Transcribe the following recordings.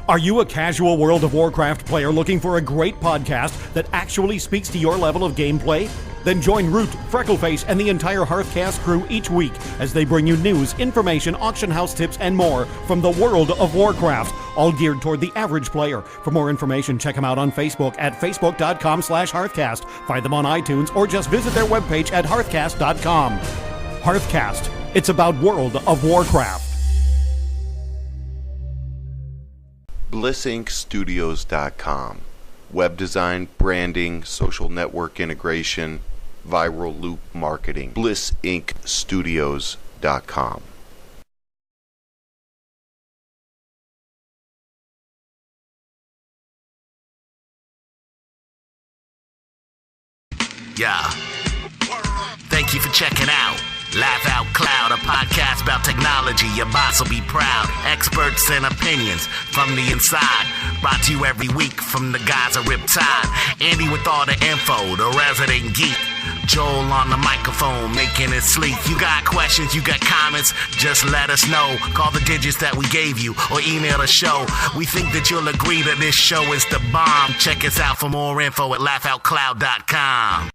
Are you a casual World of Warcraft player looking for a great podcast that actually speaks to your level of gameplay? Then join Root, Freckleface, and the entire Hearthcast crew each week as they bring you news, information, auction house tips, and more from the World of Warcraft, all geared toward the average player. For more information, check them out on Facebook at facebook.com/Hearthcast. Find them on iTunes or just visit their webpage at hearthcast.com. Hearthcast. It's about World of Warcraft. BlissInkStudios.com. Web design, branding, social network integration, viral loop marketing. BlissInkStudios.com. Yeah. Thank you for checking out Laugh Out Cloud, a podcast about technology. Your boss will be proud. Experts and opinions from the inside. Brought to you every week from the guys at Riptide. Andy with all the info, the resident geek. Joel on the microphone, making it sleek. You got questions, you got comments, just let us know. Call the digits that we gave you or email the show. We think that you'll agree that this show is the bomb. Check us out for more info at laughoutcloud.com.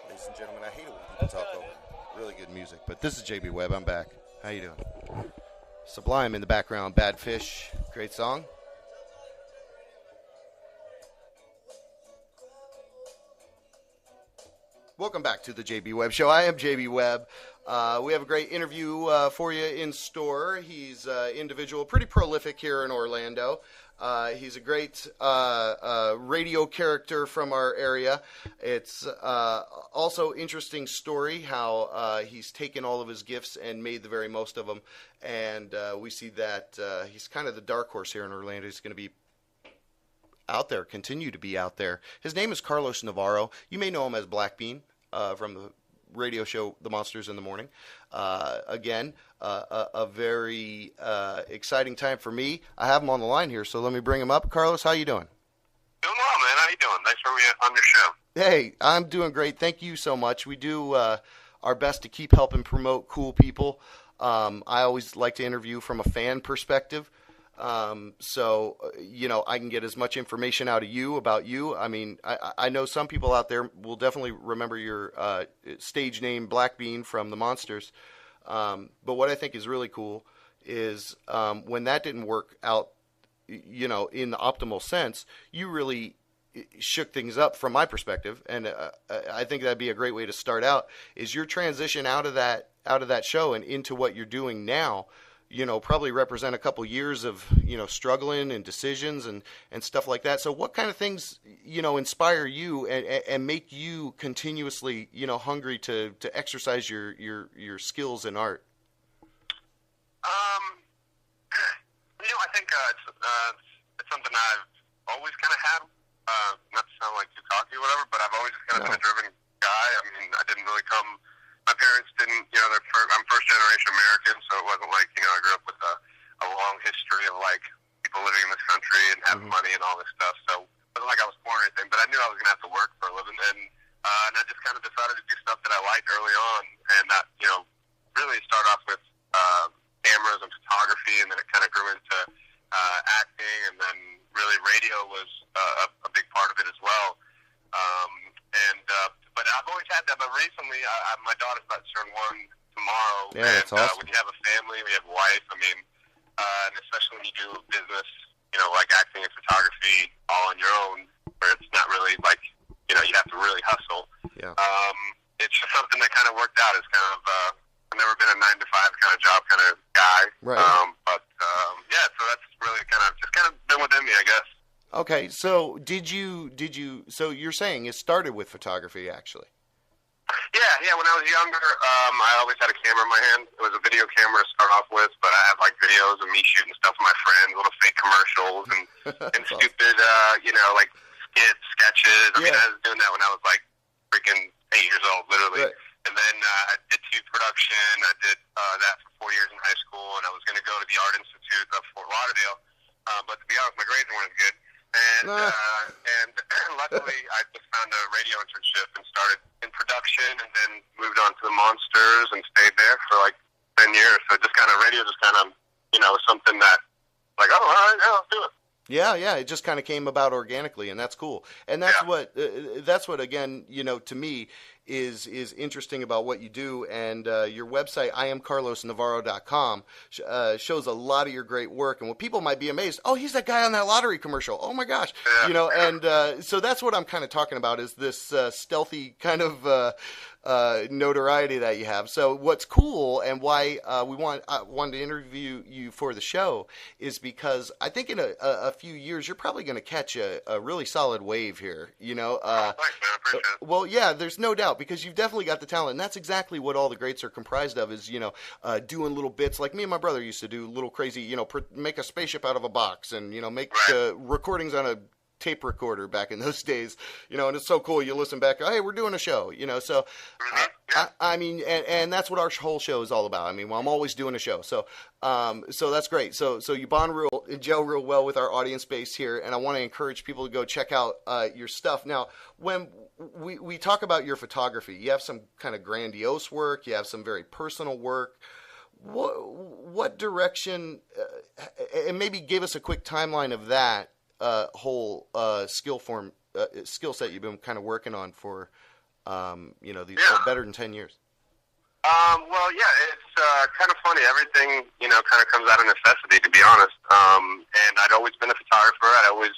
Ladies and gentlemen, I hate it when people talk over really good music, but this is JB Webb. I'm back. How you doing? Sublime in the background. Bad Fish. Great song. Welcome back to the JB Webb Show. I am JB Webb. We have a great interview for you in store. He's an individual, pretty prolific here in Orlando. He's a great radio character from our area. It's also interesting story how he's taken all of his gifts and made the very most of them. And we see that he's kind of the dark horse here in Orlando. He's going to be out there, continue to be out there. His name is Carlos Navarro. You may know him as Black Bean from the radio show The Monsters in the Morning. Again, a very exciting time for me. I have him on the line here, so let me bring him up. Carlos, how you doing? Doing well, man. How you doing? Thanks for being on your show. Hey, I'm doing great. Thank you so much. We do our best to keep helping promote cool people. I always like to interview from a fan perspective. So, you know, I can get as much information out of you about you. I mean, I know some people out there will definitely remember your stage name Black Bean from The Monsters. But what I think is really cool is when that didn't work out, you know, in the optimal sense, you really shook things up from my perspective. And I think that'd be a great way to start out is your transition out of that show and into what you're doing now. You know, probably represent a couple years of, you know, struggling and decisions and stuff like that. So what kind of things, you know, inspire you and make you continuously, you know, hungry to exercise your skills in art? You know, I think it's something I've always kind of had, not to sound like too cocky or whatever, but I've always just kind of been a driven guy. I mean, I didn't really come... My parents didn't, you know, I'm first generation American, so it wasn't like, you know, I grew up with a long history of like people living in this country and having money and all this stuff. So it wasn't like I was born or anything, but I knew I was going to have to work for a living. And I just kind of decided to do stuff that I liked early on. And that, you know, really started off with cameras and photography, and then it kind of grew into acting. And then really radio was a big part of it as well. But I've always had that. But recently, my daughter's about to turn 1 tomorrow. Yeah, that's awesome. When you have a family, when you have a wife, I mean, and especially when you do business, you know, like acting and photography all on your own, where it's not really like, you know, you have to really hustle. Yeah. it's just something that kind of worked out. It's kind of I've never been a 9-to-5 kind of job kind of guy. Right. Yeah, so that's really kind of been within me, I guess. Okay, so so you're saying it started with photography, actually? Yeah. When I was younger, I always had a camera in my hand. It was a video camera to start off with, but I had like videos of me shooting stuff with my friends, little fake commercials and stupid, like sketches. I mean, I was doing that when I was like freaking 8 years old, literally. Right. And then I did TV production. I did that for 4 years in high school, and I was going to go to the Art Institute of Fort Lauderdale. But to be honest, my grades weren't as good. And luckily, I just found a radio internship and started in production, and then moved on to the Monsters and stayed there for like 10 years. So radio just kind of, something that, like, oh, all right, yeah, let's do it. Yeah, it just kind of came about organically, and that's cool. And that's what again, to me is interesting about what you do. And your website, IamCarlosNavarro.com, shows a lot of your great work. And what people might be amazed, oh, he's that guy on that lottery commercial. Oh my gosh, And so that's what I'm kind of talking about, is this stealthy kind of notoriety that you have. So what's cool, and why we wanted to interview you for the show, is because I think in a few years you're probably going to catch a really solid wave here. Thanks, man. I appreciate it. Well, yeah, there's no doubt, because you've definitely got the talent, and that's exactly what all the greats are comprised of. Is doing little bits like me and my brother used to do, little crazy, make a spaceship out of a box, and make recordings on a tape recorder back in those days, and it's so cool. You listen back, hey, we're doing a show, so I mean, and that's what our whole show is all about. I mean, I'm always doing a show, so that's great. So you gel real well with our audience base here, and I want to encourage people to go check out your stuff. Now, when we talk about your photography, you have some kind of grandiose work, you have some very personal work. What direction, and maybe give us a quick timeline of that whole skill set you've been kind of working on for these better than 10 years. Well, yeah, it's kind of funny. Everything kind of comes out of necessity, to be honest. And I'd always been a photographer. I'd always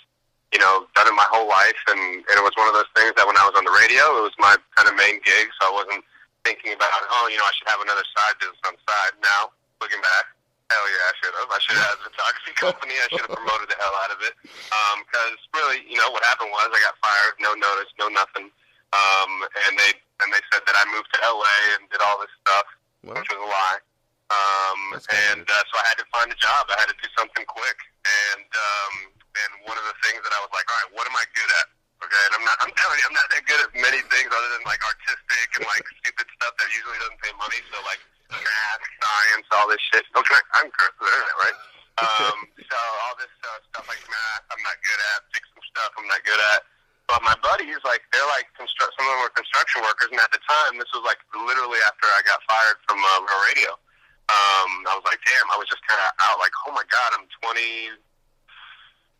done it my whole life, and it was one of those things that when I was on the radio, it was my kind of main gig. So I wasn't thinking about I should have another side business on the side. Now looking bac, hell yeah, I should have. I should have had a photography company. I should have promoted the hell out of it. Because really, what happened was I got fired, no notice, no nothing. And they said that I moved to LA and did all this stuff, which was a lie. So I had to find a job. I had to do something quick. And one of the things that I was like, all right, what am I good at? Okay, and I'm telling you, I'm not that good at many things other than like artistic and like stupid stuff that usually doesn't pay money. So like math, science, all this shit. Okay, I'm cursed with the internet, right? So all this stuff like math, I'm not good at. Fixing stuff, I'm not good at. But my buddies, like, they're like some of them were construction workers, and at the time, this was like literally after I got fired from radio. I was like, damn, I was just kind of out, like, oh my god, I'm 20.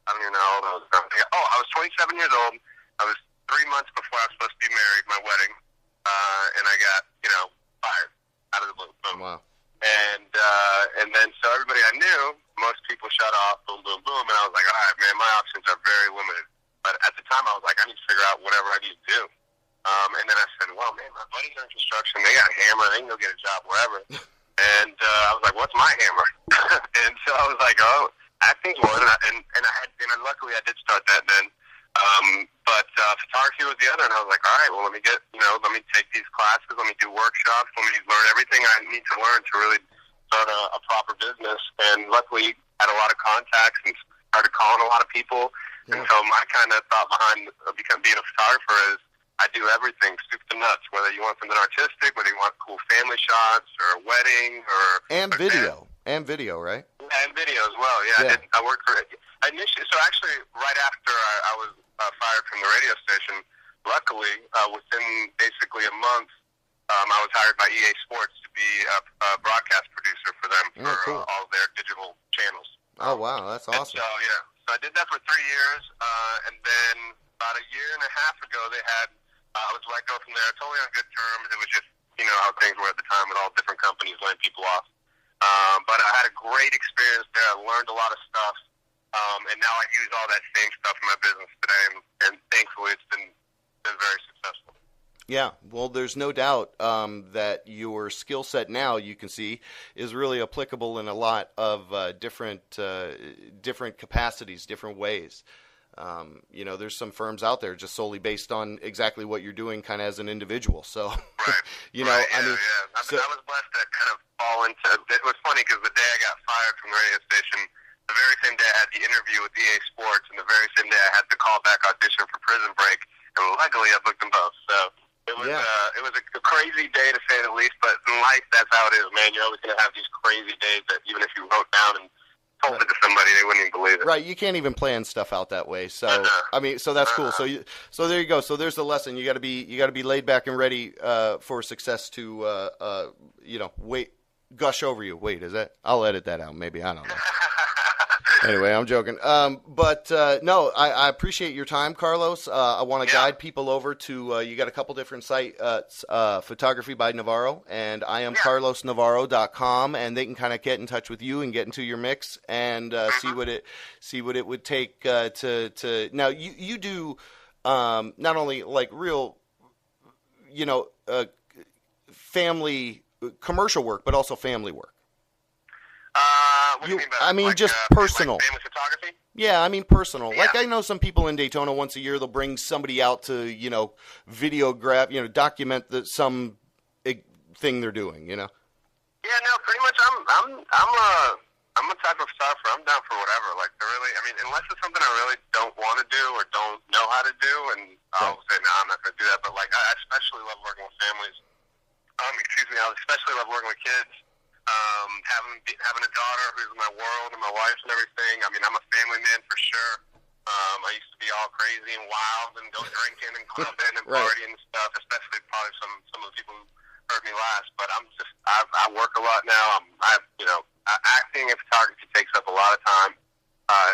I don't even know how old I was. I was 27 years old. I was 3 months before I was supposed to be married, my wedding, and I got fired out of the blue. Boom. Wow. And then so everybody I knew, most people shut off, boom, boom, boom, and I was like, all right, man, my options are very limited. But at the time, I was like, I need to figure out whatever I need to do. And then I said, well, man, my buddies are in construction. They got a hammer. They can go get a job wherever. And I was like, what's my hammer? And so I was like, oh, acting's one. And luckily I did start that then. But photography was the other. And I was like, all right, well, let me take these classes. Let me do workshops. Let me learn everything I need to learn to really start a proper business. And luckily, I had a lot of contacts and started calling a lot of people. And so my kind of thought behind being a photographer is I do everything, soup to nuts, whether you want something artistic, whether you want cool family shots or a wedding or... And video. And video, right? Yeah, and video as well, yeah. I worked for... Initially, so actually, right after I was fired from the radio station, luckily, within basically a month, I was hired by EA Sports to be a broadcast producer for them for all their digital channels. Oh, wow, that's awesome. So, yeah. So I did that for 3 years, and then about a year and a half ago, I was let go from there, totally on good terms. It was just, how things were at the time with all different companies laying people off. But I had a great experience there. I learned a lot of stuff, and now I use all that same stuff in my business today, and thankfully it's been very successful. Yeah, well, there's no doubt that your skill set now, you can see, is really applicable in a lot of different capacities, different ways. There's some firms out there just solely based on exactly what you're doing kind of as an individual. So, Right. I was blessed to kind of fall into, it was funny because the day I got fired from the radio station, the very same day I had the interview with EA Sports, and the very same day I had the callback audition for Prison Break, and luckily I booked them both. So it was a crazy day to say the least, but in life that's how it is, man. You're always going to have these crazy days that even if you wrote down and told it to somebody, they wouldn't even believe it. Right, you can't even plan stuff out that way. So so that's cool. So there you go. So there's the lesson. You got to be laid back and ready for success to gush over you. Wait, is that? I'll edit that out. Maybe, I don't know. Anyway, I'm joking. No, I appreciate your time, Carlos. I want to guide people over to, you got a couple different sites, Photography by Navarro, and I am carlosnavarro.com, and they can kind of get in touch with you and get into your mix and see what it would take to. Now, you do not only like real, family commercial work, but also family work. What do you mean by I mean, like, just personal. Like family photography? Yeah, I mean personal. Yeah. Like I know some people in Daytona once a year they'll bring somebody out to videograph, document some thing they're doing. Yeah, no, pretty much. I'm a type of photographer. I'm down for whatever. Like unless it's something I really don't want to do or don't know how to do, and I'll say no, I'm not going to do that. But like I especially love working with families. I especially love working with kids. Having a daughter who's my world and my wife and everything. I mean, I'm a family man for sure. I used to be all crazy and wild and go drinking and clubbing and partying and stuff, especially probably some of the people who heard me last. But I work a lot now. Acting and photography takes up a lot of time.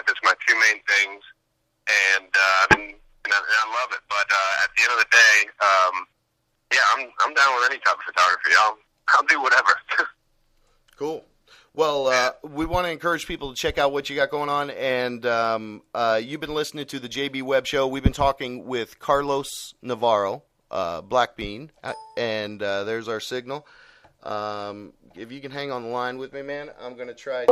It's my two main things, and I love it. But at the end of the day, I'm down with any type of photography. I'll do whatever. Cool. Well, we want to encourage people to check out what you got going on, and you've been listening to the JB Webb Show. We've been talking with Carlos Navarro, Black Bean, and there's our signal. If you can hang on the line with me, man, I'm going to try.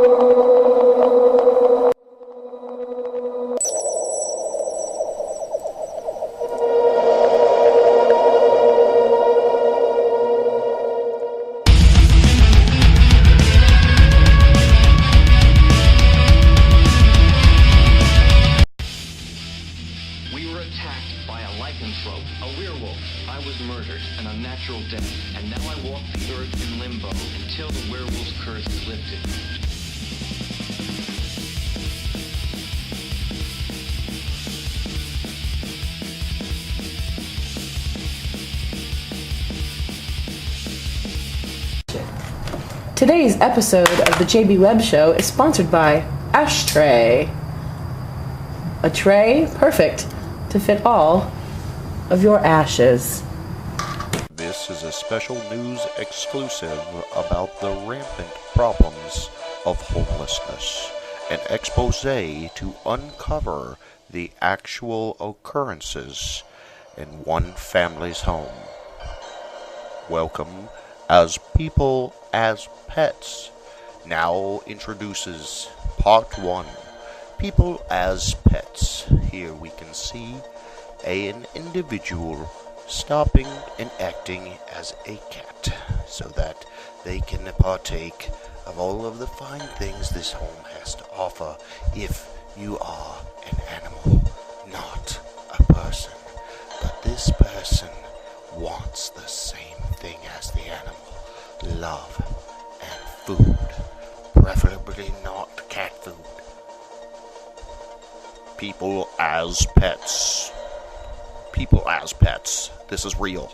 Today's episode of the JB Webb Show is sponsored by Ashtray. A tray perfect to fit all of your ashes. This is a special news exclusive about the rampant problems of homelessness. An expose to uncover the actual occurrences in one family's home. Welcome As People as Pets now introduces Part 1, People as Pets. Here we can see an individual stopping and acting as a cat so that they can partake of all of the fine things this home has to offer if you are an animal, not a person. But this person wants the same thing as the animal. Love and food. Preferably not cat food. People as pets. People as pets. This is real.